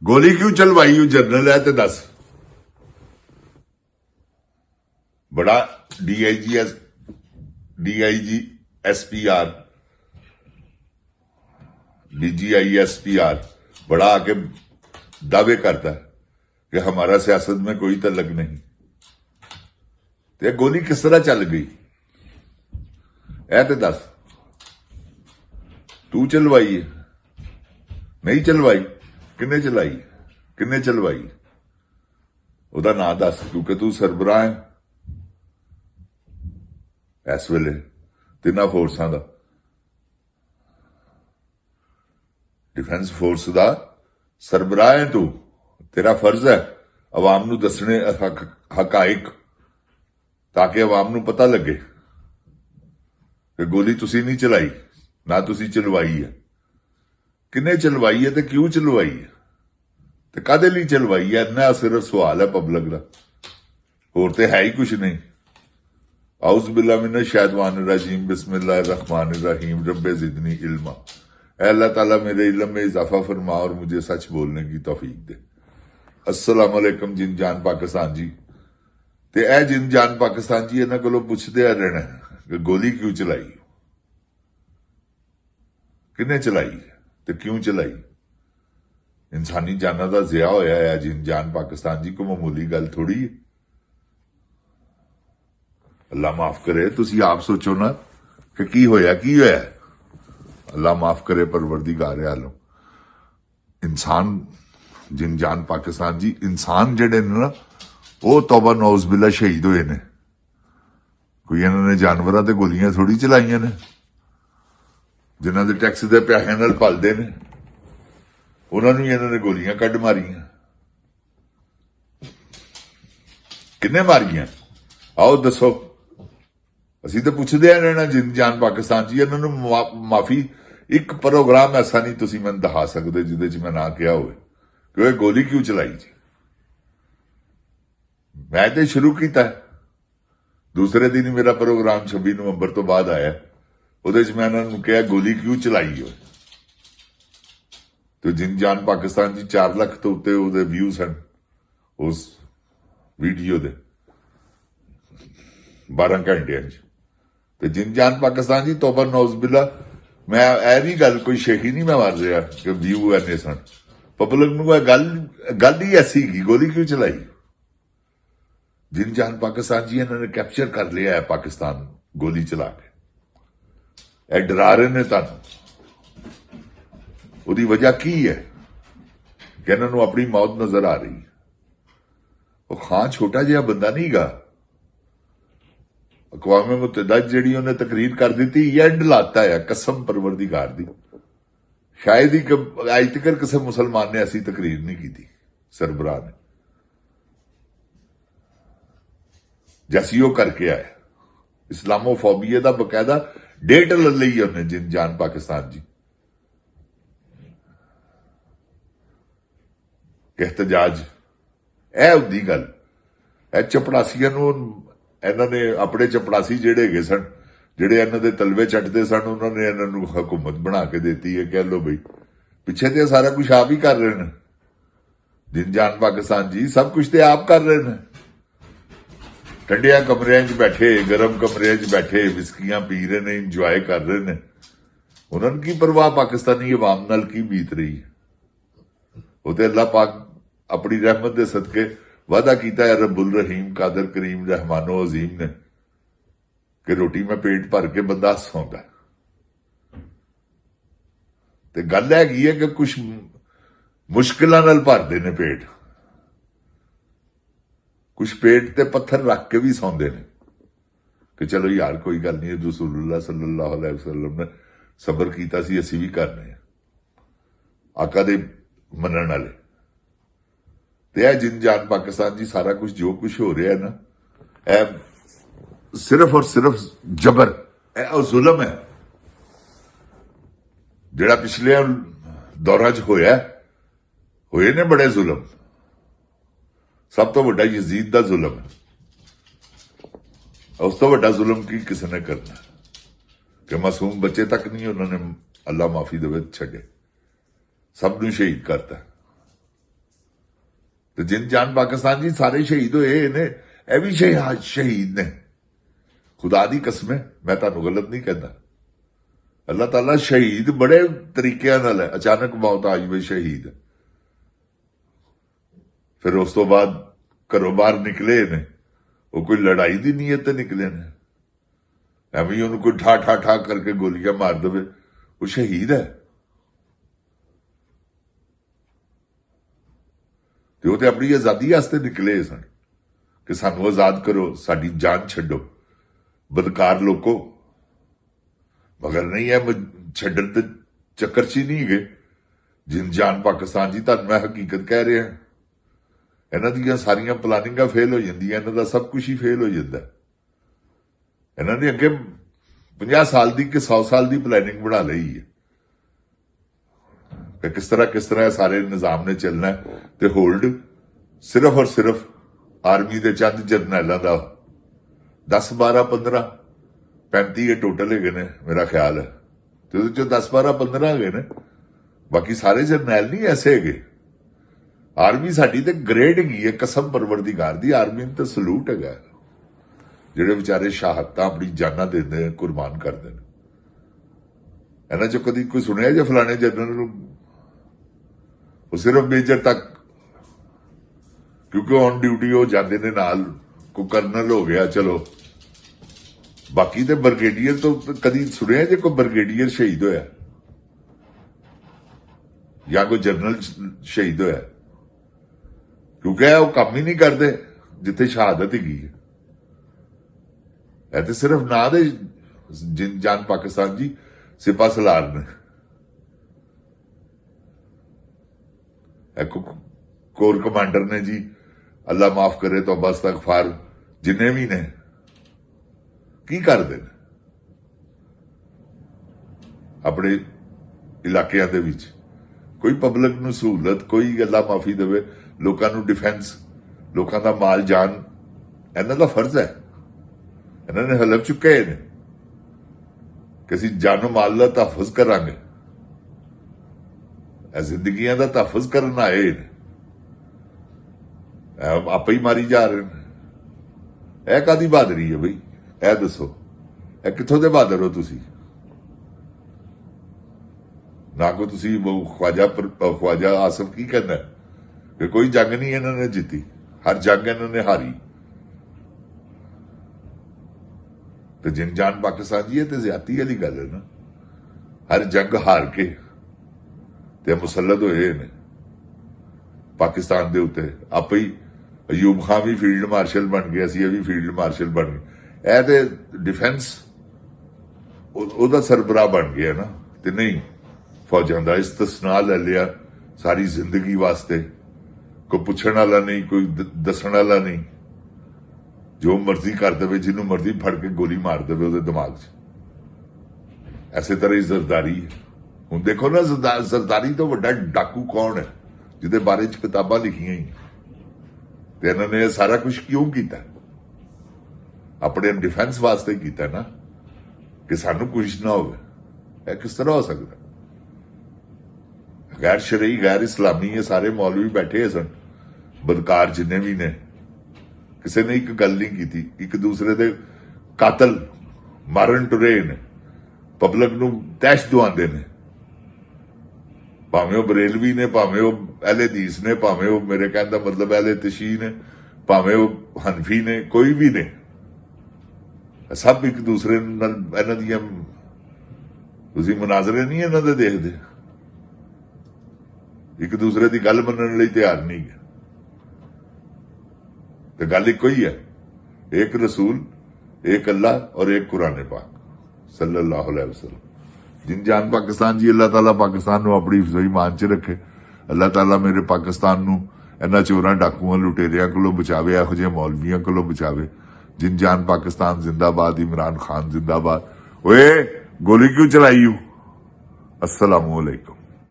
गोली क्यों चलवाई? जनरल है तो दस। बड़ा डीआईजी एसपीआर डीजीआई एसपीआर बड़ा आके दावे करता है कि हमारा सियासत में कोई तल्लक नहीं। तो गोली किस तरह चल गई ऐ तो दस। तू चलवाई है? नहीं चलवाई। किन्ने चलाई? किन्ने चलवाई? ਉਹਦਾ ਨਾਂ ਦੱਸ, ਕਿਉਂਕਿ ਤੂੰ ਸਰਬਰਾਹ ਹੈ ਇਸ ਵੇਲੇ ਤਿੰਨਾਂ ਫੋਰਸਾਂ ਦਾ, डिफेंस फोर्स का सरबराह है तू। तेरा फर्ज है अवाम नू दसने हकाइक, ताकि अवाम नू पता लगे कि गोली तुसी नहीं चलाई, ना तुसी चलवाई है। किन्ने चलवाई है ते क्यों चलवाई है ते कादे लई चलवाई है? इन्ना सिर्फ सवाल है पब्लिक का, होर ते है ही कुछ नहीं। औज़ बिल्लाहि मिनश शैतानिर रजीम, बिस्मिल्लाहिर रहमानिर रहीम, रब्बे ज़िदनी इल्मा। अल्लाह ताला मेरे इल्म में इजाफा फरमा और मुझे सच बोलने की तौफीक दे। अस्सलाम वालेकुम जिन जान पाकिस्तान जी। ते ए जिन जान पाकिस्तान जी इन्हां कोलों पुछदे रहना कि गोली क्यों चलाई, किन्ने चलाई ते क्यों चलाई? इंसानी जाना दा ज़िया होया है जिन जान पाकिस्तान जी, को मामूली गल थोड़ी है। अल्लाह माफ करे, तुसी आप सोचो ना कि की होया अल्लाह माफ करे परवरदिगार आलम। इंसान जिन जान पाकिस्तान जी, इंसान जेडे ने ना वो तौबा नौज बिल्ला शहीद होए ने। कोई इन्होंने जानवरां ते गोलियां थोड़ी चलाइयां ने, जिन्हां दे टैक्स दे पैसे नाल पलदे ने उन्होंने इन्होंने गोलियां कढ मारियां। किन्ने मारियां? आओ दसो। असीं तो पुछदे रहना जिन जान पाकिस्तान जी। इन्होंने माफी एक प्रोग्राम ऐसा नहीं तुसीं मैनूं दिखा सकदे जिहदे च मैं ना किया होवे कि गोली क्यों चलाई जी। मैं तो शुरू किया, दूसरे दिन ही मेरा प्रोग्राम 26 नवंबर तो बाद आया, उहदे च मैं इन्होंने कहा गोली क्यों चलाई हो। तो जिन जान पाकिस्तान जी 4 लाख तो उत्ते उहदे व्यूज हैं उस वीडियो दे 12 घंटियां च। ते जिन जान पाकिस्तान जी तौबा नौज बिल्ला, मैं ऐ भी गल कोई शेखी नहीं मैं मार रहा कि व्यू इन्ने सन। पब्लिक नूं गल ही ऐसी की गोली क्यों चलाई। जिन जान पाकिस्तान जी इन्होंने कैप्चर कर लिया है पाकिस्तान गोली चला के। ए डरा रहे ने तुहानूं, उहदी वजह की है कि इन्होंने अपनी मौत नजर आ रही है। वो खां छोटा जिहा बंदा नहीं गा। अकवाम मुत्तहिदा जिहड़ी उन्हें तकरीर कर दी, एंड लाता है कसम परवरदिगार दी। शायद ही अज तक किसी मुसलमान ने ऐसी तकरीर नहीं की थी सरबराह ने जैसी वो करके आया। इस्लामोफोबिया का बकायदा डेट ले ली उन्हें जिन जान पाकिस्तान जी। एहतजाज ए उदी गल ए चपड़ासियां नूं इन्होंने अपने चपड़ासी जेडे है सन, जेडे इन्हों के तलवे चटते सन, उन्होंने इन्होंने हुकूमत बना के देती है। कह लो बई पिछे तो सारा कुछ आप ही कर रहे हैं। जिन जान पाकिस्तान जी सब कुछ तो आप कर रहे हैं। ठंडिया कमरिया च बैठे, गर्म कमरिया च बैठे, विस्कियां पी रहे ने, इंजॉय कर रहे हैं। उन्होंने की परवाह पाकिस्तानी अवाम नाल की बीत रही है। वो तो अल्लाह पाक अपनी रहमत के सदके वादा किया है रब्बुल रहीम कादर करीम रहमानो अजीम ने कि रोटी में पेट भर के बंदा सौंदा। ते गल हैगी है कि कुछ मुश्किलों नाल भरदे ने पेट, कुछ पेट ते पत्थर रख के भी सौंदे ने कि चलो यार कोई गल नहीं, रसूलुल्लाह सल्लल्लाहु अलैहि वसल्लम ने सबर किया सी, असीं भी करने आका दे मनण वाले। ते जिन जान पाकिस्तान जी सारा कुछ जो कुछ हो रहा है ना, सिर्फ और सिर्फ जबर और जुल्म है जिहड़ा पिछले दौरां च होए ने बड़े जुल्म। सब तो वड्डा यजीद दा जुल्म है, उस तो वड्डा जुल्म की किसी ने करना कि मासूम बच्चे तक नहीं उन्होंने अल्लाह माफी देवे छड्डे, सब नूं शहीद करता। ਤੇ ਜਿਨ ਜਾਨ ਪਾਕਿਸਤਾਨ ਜੀ ਸਾਰੇ ਸ਼ਹੀਦ ਹੋਏ ਨੇ, ਇਹ ਵੀ ਸ਼ਹੀਦ ਨੇ। ਖੁਦਾ ਦੀ ਕਸਮ ਹੈ, ਮੈਂ ਤੁਹਾਨੂੰ ਗਲਤ ਨਹੀਂ ਕਹਿੰਦਾ। ਅੱਲਾਹ ਤਾਲਾ ਸ਼ਹੀਦ ਬੜੇ ਤਰੀਕਿਆਂ ਨਾਲ ਹੈ। ਅਚਾਨਕ ਮੌਤ ਆ ਜਾਵੇ ਸ਼ਹੀਦ, ਫਿਰ ਉਸ ਤੋਂ ਬਾਅਦ ਘਰੋਂ ਬਾਹਰ ਨਿਕਲੇ ਨੇ, ਉਹ ਕੋਈ ਲੜਾਈ ਦੀ ਨੀਅਤ ਤੇ ਨਿਕਲੇ ਨੇ, ਐਵੇਂ ਉਹਨੂੰ ਕੋਈ ਠਾ ਠਾ ਠਾ ਕਰਕੇ ਗੋਲੀਆਂ ਮਾਰ ਦੇਵੇ, ਉਹ ਸ਼ਹੀਦ ਹੈ। ਤੇ ਉਹ ਤੇ ਆਪਣੀ ਆਜ਼ਾਦੀ ਵਾਸਤੇ ਨਿਕਲੇ ਸਨ ਕਿ ਸਾਨੂੰ ਆਜ਼ਾਦ ਕਰੋ, ਸਾਡੀ ਜਾਨ ਛੱਡੋ, ਬਦਕਾਰ ਲੋਕੋ। ਮਗਰ ਨਹੀਂ ਹੈ ਛੱਡਣ ਤੇ ਚੱਕਰ 'ਚ ਹੀ ਨਹੀਂ ਗਏ। ਜਿਨ ਜਾਨ ਪਾਕਿਸਤਾਨ ਜੀ, ਤੁਹਾਨੂੰ ਮੈਂ ਹਕੀਕਤ ਕਹਿ ਰਿਹਾ, ਇਹਨਾਂ ਦੀਆਂ ਸਾਰੀਆਂ ਪਲਾਨਿੰਗਾਂ ਫੇਲ ਹੋ ਜਾਂਦੀਆਂ, ਇਹਨਾਂ ਦਾ ਸਭ ਕੁਝ ਹੀ ਫੇਲ ਹੋ ਜਾਂਦਾ। ਇਹਨਾਂ ਨੇ ਅੱਗੇ 50 ਸਾਲ ਦੀ ਕਿ 100 ਸਾਲ ਦੀ ਪਲਾਨਿੰਗ ਬਣਾ ਲਈ ਹੈ ਕਿ ਕਿਸ ਤਰ੍ਹਾਂ ਸਾਰੇ ਨਿਜ਼ਾਮ ਨੇ ਚੱਲਣਾ ਹੈ। ਤੇ ਹੋਲਡ ਸਿਰਫ ਔਰ ਸਿਰਫ ਆਰਮੀ ਦੇ ਚੰਦ ਜਰਨੈਲਾਂ ਦਾ 10 12 15 35 ਇਹ ਟੋਟਲ ਹੈਗੇ ਨੇ ਮੇਰਾ ਖਿਆਲ ਹੈ, ਤੇ ਉਹਦੇ ਚੋਂ 10 12 15 ਹੈਗੇ ਨੇ, ਬਾਕੀ ਸਾਰੇ ਜਰਨੈਲ ਨਹੀਂ ਐਸੇ ਹੈਗੇ। ਆਰਮੀ ਸਾਡੀ ਤੇ ਗ੍ਰੇਡ ਹੈਗੀ ਹੈ, ਕਸਮ ਪਰਵਰਦੀਗਾਰ ਦੀ। ਆਰਮੀ ਨੂੰ ਤਾਂ ਸਲੂਟ ਹੈਗਾ, ਜਿਹੜੇ ਵਿਚਾਰੇ ਸ਼ਹਾਦਤਾਂ ਆਪਣੀ ਜਾਨਾਂ ਦਿੰਦੇ ਨੇ, ਕੁਰਬਾਨ ਕਰਦੇ ਨੇ। ਇਹਨਾਂ ਚੋਂ ਕਦੀ ਕੋਈ ਸੁਣਿਆ ਜੇ ਫਲਾਣੇ ਜਨਰਲ ਨੂੰ? ਉਹ ਸਿਰਫ ਮੇਜਰ ਤੱਕ, ਕਿਉਂਕਿ ਔਨ ਡਿਊਟੀ ਉਹ ਜਾਂਦੇ ਨੇ ਨਾਲ, ਕੋਈ ਕਰਨਲ ਹੋ ਗਿਆ ਚਲੋ, ਬਾਕੀ ਤੇ ਬਰਗੇਡੀਅਰ ਤੋਂ ਕਦੀ ਸੁਣਿਆ ਜੇ ਕੋਈ ਬਰਗੇਡੀਅਰ ਸ਼ਹੀਦ ਹੋਇਆ ਜਾਂ ਕੋਈ ਜਨਰਲ ਸ਼ਹੀਦ ਹੋਇਆ? ਕਿਉਂਕਿ ਉਹ ਕੰਮ ਹੀ ਨਹੀਂ ਕਰਦੇ ਜਿੱਥੇ ਸ਼ਹਾਦਤ ਹੈਗੀ ਹੈ। ਇਹ ਤੇ ਸਿਰਫ ਨਾਂ ਦੇ ਜਿਨ ਜਾਨ ਪਾਕਿਸਤਾਨ ਜੀ ਸਿਪਾਹ ਸਲਾਰ ਨੇ। ਕੋਰ ਕਮਾਂਡਰ ਨੇ ਜੀ, ਅੱਲਾ ਮਾਫ ਕਰੇ, ਤੌਬਾ ਇਸਤਗਫਾਰ, ਜਿੰਨੇ ਵੀ ਨੇ ਕੀ ਕਰਦੇ ਨੇ ਆਪਣੇ ਇਲਾਕਿਆਂ ਦੇ ਵਿੱਚ? ਕੋਈ ਪਬਲਿਕ ਨੂੰ ਸਹੂਲਤ, ਕੋਈ ਅੱਲਾ ਮਾਫੀ ਦੇਵੇ, ਲੋਕਾਂ ਨੂੰ ਡਿਫੈਂਸ, ਲੋਕਾਂ ਦਾ ਮਾਲ ਜਾਨ, ਇਹਨਾਂ ਦਾ ਫਰਜ਼ ਹੈ। ਇਹਨਾਂ ਨੇ ਹਲਫ ਚੁੱਕੇ ਨੇ ਕਿ ਅਸੀਂ ਜਾਨੋ ਮਾਲ ਦਾ ਤਹਫੁਜ਼ ਕਰਾਂਗੇ। ਇਹ ਜ਼ਿੰਦਗੀਆਂ ਦਾ ਤਹਫੁਜ਼ ਕਰਨ ਆਏ ਨੇ, ਆਪੇ ਹੀ ਮਾਰੀ ਜਾ ਰਹੇ ਨੇ। ਇਹ ਕਾਦੀ ਬਹਾਦਰੀ ਹੈ ਬਈ? ਇਹ ਦੱਸੋ, ਇਹ ਕਿੱਥੋਂ ਦੇ ਬਹਾਦਰ ਹੋ ਤੁਸੀਂ? ਨਾ ਕੋ ਤੁਸੀਂ ਖਵਾਜਾ ਆਸਫ ਕੀ ਕਹਿੰਦਾ ਕਿ ਕੋਈ ਜੰਗ ਨਹੀਂ ਇਹਨਾਂ ਨੇ ਜਿੱਤੀ, ਹਰ ਜੰਗ ਇਹਨਾਂ ਨੇ ਹਾਰੀ। ਤੇ ਜਿਨ ਜਾਨ ਪਾਕਿਸਤਾਨ ਜੀ, ਇਹ ਤੇ ਜ਼ਿਆਦਤੀ ਵਾਲੀ ਗੱਲ ਹੈ ਨਾ। ਹਰ ਜੰਗ ਹਾਰ ਕੇ ਤੇ ਮੁਸੱਲਤ ਹੋਏ ਨੇ ਪਾਕਿਸਤਾਨ ਦੇ ਉੱਤੇ। ਆਪੇ ਹੀ ਅਯੂਬ ਖਾਨ ਵੀ ਫੀਲਡ ਮਾਰਸ਼ਲ ਬਣ ਗਿਆ ਸੀ, ਇਹ ਵੀ ਫੀਲਡ ਮਾਰਸ਼ਲ ਬਣ ਗਏ। ਇਹ ਤੇ ਡਿਫੈਂਸ ਉਹਦਾ ਸਰਬਰਾਹ ਬਣ ਗਿਆ ਨਾ। ਤੇ ਨਹੀਂ, ਫੌਜਾਂ ਦਾ ਇਸਤਸਨਾ ਲੈ ਲਿਆ ਸਾਰੀ ਜ਼ਿੰਦਗੀ ਵਾਸਤੇ। ਕੋਈ ਪੁੱਛਣ ਵਾਲਾ ਨਹੀਂ, ਕੋਈ ਦੱਸਣ ਵਾਲਾ ਨਹੀਂ, ਜੋ ਮਰਜ਼ੀ ਕਰ ਦੇਵੇ, ਜਿਹਨੂੰ ਮਰਜ਼ੀ ਫੜ ਕੇ ਗੋਲੀ ਮਾਰ ਦੇਵੇ ਉਹਦੇ ਦਿਮਾਗ 'ਚ। ਐਸੇ ਤਰ੍ਹਾਂ ਹੀ ਜ਼ਰਦਾਰੀ ਹੈ। ਹੁਣ ਦੇਖੋ ਨਾ, ਜ਼ਰਦਾਰੀ ਤੋਂ ਵੱਡਾ ਡਾਕੂ ਕੌਣ ਹੈ ਜਿਹਦੇ ਬਾਰੇ 'ਚ ਕਿਤਾਬਾਂ ਲਿਖੀਆਂ ਹੀ? ਤੇ ਇਹਨਾਂ ਨੇ ਸਾਰਾ ਕੁਝ ਕਿਉਂ ਕੀਤਾ? ਆਪਣੇ ਡਿਫੈਂਸ ਵਾਸਤੇ ਕੀਤਾ ਨਾ, ਕਿ ਸਾਨੂੰ ਕੁਝ ਨਾ ਹੋਵੇ। ਇਹ ਕਿਸ ਤਰ੍ਹਾਂ ਹੋ ਸਕਦਾ? ਗੈਰ ਸ਼ਰਈ, ਗੈਰ ਇਸਲਾਮੀ ਇਹ ਸਾਰੇ ਮੌਲਵੀ ਬੈਠੇ ਸਨ, ਬਦਕਾਰ ਜਿੰਨੇ ਵੀ ਨੇ, ਕਿਸੇ ਨੇ ਇੱਕ ਗੱਲ ਨਹੀਂ ਕੀਤੀ। ਇੱਕ ਦੂਸਰੇ ਦੇ ਕਾਤਲ ਮਾਰਨ ਟੁਰੇ ਨੇ, ਪਬਲਿਕ ਨੂੰ ਤੈਸ਼ ਦਵਾਉਂਦੇ ਨੇ, ਭਾਵੇਂ ਉਹ ਬਰੇਲਵੀ ਨੇ, ਭਾਵੇਂ ਉਹ ਅਹਿਲੇ ਹਦੀਸ ਨੇ, ਭਾਵੇਂ ਉਹ, ਮੇਰੇ ਕਹਿਣ ਦਾ ਮਤਲਬ ਅਹਿਲੇ ਤਸ਼ੀਹ ਨੇ, ਭਾਵੇਂ ਉਹ ਹਨਫੀ ਨੇ, ਕੋਈ ਵੀ ਨੇ, ਸਭ ਇੱਕ ਦੂਸਰੇ ਨਾਲ ਇਹਨਾਂ ਦੀਆਂ, ਤੁਸੀਂ ਮੁਨਾਜ਼ਰੇ ਨਹੀਂ ਇਹਨਾਂ ਦੇ ਦੇਖਦੇ, ਇੱਕ ਦੂਸਰੇ ਦੀ ਗੱਲ ਮੰਨਣ ਲਈ ਤਿਆਰ ਨਹੀਂ ਹੈ। ਤੇ ਗੱਲ ਇੱਕੋ ਹੀ ਹੈ, ਇੱਕ ਰਸੂਲ, ਇੱਕ ਅੱਲਾਹ ਔਰ ਇੱਕ ਕੁਰਾਨ ਪਾਕ ਸੱਲੱਲਾਹੁ ਅਲੈहि ਵਸੱਲਮ। ਜਿਨ ਜਾਨ ਪਾਕਿस्तान जी, अल्लाह ताला पाकिस्तान ਨੂੰ ਆਪਣੀ ਹਿਫਜ਼ ਈਮਾਨ 'ਚ ਰੱਖੇ। ਅੱਲਾਹ ਤਾਲਾ ਮੇਰੇ ਪਾਕਿस्तान ਨੂੰ ਇਹਨਾਂ ਚੋਰਾਂ, ਡਾਕੂਆਂ, ਲੁਟੇਰਿਆਂ ਕੋਲੋਂ ਬਚਾਵੇ, ਇਹੋ ਜਿਹੇ ਮੌਲਵੀਆਂ ਕੋਲੋਂ ਬਚਾਵੇ। ਜਿਨ ਜਾਨ पाकिस्तान जिंदाबाद, इमरान खान जिंदाबाद। ओए गोली क्यों चलाई? अस्सलामु अलैकुम।